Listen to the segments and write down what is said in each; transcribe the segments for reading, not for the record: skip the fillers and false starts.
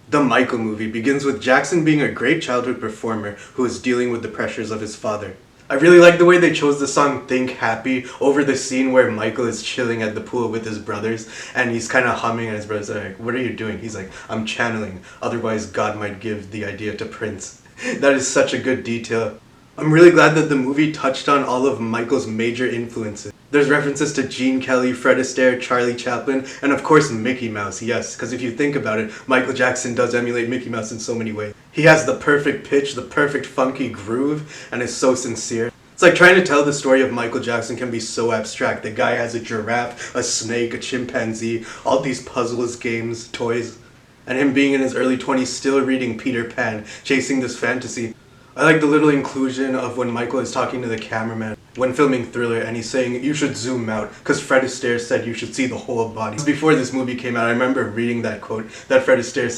The Michael movie begins with Jackson being a great childhood performer who is dealing with the pressures of his father. I really like the way they chose the song Think Happy over the scene where Michael is chilling at the pool with his brothers and he's kind of humming and his brothers are like, "What are you doing?" He's like, "I'm channeling, otherwise God might give the idea to Prince." That is such a good detail. I'm really glad that the movie touched on all of Michael's major influences. There's references to Gene Kelly, Fred Astaire, Charlie Chaplin, and of course Mickey Mouse, yes, because if you think about it, Michael Jackson does emulate Mickey Mouse in so many ways. He has the perfect pitch, the perfect funky groove, and is so sincere. It's like trying to tell the story of Michael Jackson can be so abstract. The guy has a giraffe, a snake, a chimpanzee, all these puzzles, games, toys, and him being in his early 20s still reading Peter Pan, chasing this fantasy. I like the little inclusion of when Michael is talking to the cameraman when filming Thriller and he's saying you should zoom out because Fred Astaire said you should see the whole body. Before this movie came out, I remember reading that quote that Fred Astaire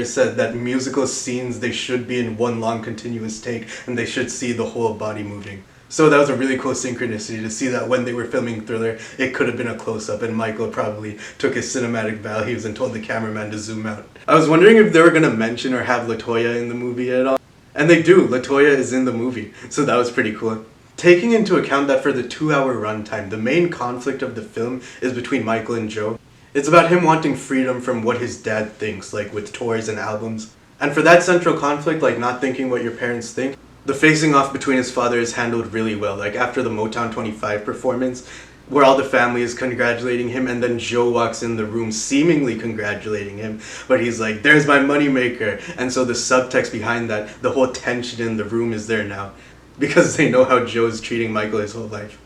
said that musical scenes, they should be in one long continuous take and they should see the whole body moving. So that was a really cool synchronicity to see that when they were filming Thriller, it could have been a close-up and Michael probably took his cinematic values and told the cameraman to zoom out. I was wondering if they were going to mention or have LaToya in the movie at all. And they do. LaToya is in the movie, so that was pretty cool. Taking into account that for the 2-hour runtime, the main conflict of the film is between Michael and Joe. It's about him wanting freedom from what his dad thinks, like with tours and albums. And for that central conflict, like not thinking what your parents think, the facing off between his father is handled really well. Like after the Motown 25 performance, where all the family is congratulating him and then Joe walks in the room seemingly congratulating him, but he's like, "There's my moneymaker." And so the subtext behind that, the whole tension in the room is there now because they know how Joe's treating Michael his whole life.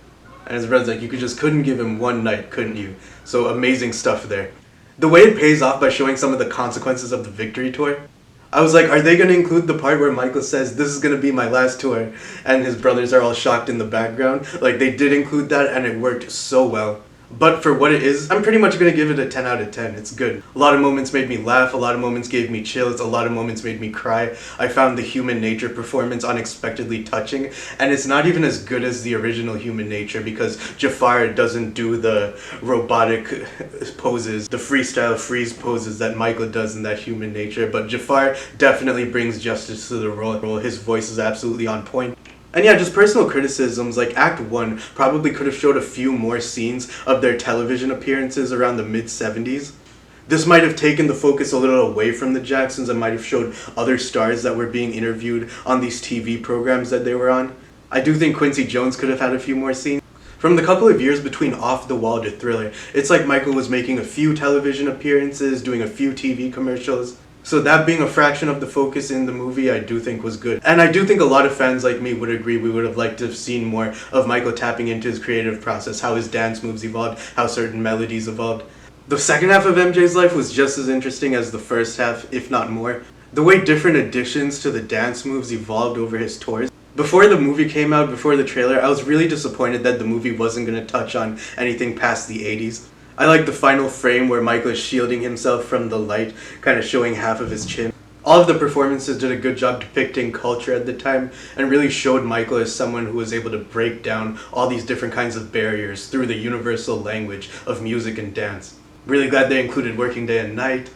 And his brother's like, "You couldn't give him one night, couldn't you?" So amazing stuff there. The way it pays off by showing some of the consequences of the victory tour, I was like, are they going to include the part where Michael says, "This is going to be my last tour," and his brothers are all shocked in the background? Like, they did include that, and it worked so well. But for what it is, I'm pretty much going to give it a 10 out of 10. It's good. A lot of moments made me laugh, a lot of moments gave me chills, a lot of moments made me cry. I found the Human Nature performance unexpectedly touching, and it's not even as good as the original Human Nature because Jafar doesn't do the robotic poses, the freestyle freeze poses that Michael does in that Human Nature, but Jafar definitely brings justice to the role. His voice is absolutely on point. And yeah, just personal criticisms, like Act 1 probably could have showed a few more scenes of their television appearances around the mid-70s. This might have taken the focus a little away from the Jacksons and might have showed other stars that were being interviewed on these TV programs that they were on. I do think Quincy Jones could have had a few more scenes. From the couple of years between Off the Wall to Thriller, it's like Michael was making a few television appearances, doing a few TV commercials. So that being a fraction of the focus in the movie, I do think was good. And I do think a lot of fans like me would agree we would have liked to have seen more of Michael tapping into his creative process, how his dance moves evolved, how certain melodies evolved. The second half of MJ's life was just as interesting as the first half, if not more. The way different additions to the dance moves evolved over his tours. Before the movie came out, before the trailer, I was really disappointed that the movie wasn't going to touch on anything past the 80s. I like the final frame where Michael is shielding himself from the light, kind of showing half of his chin. All of the performances did a good job depicting culture at the time and really showed Michael as someone who was able to break down all these different kinds of barriers through the universal language of music and dance. Really glad they included Working Day and Night.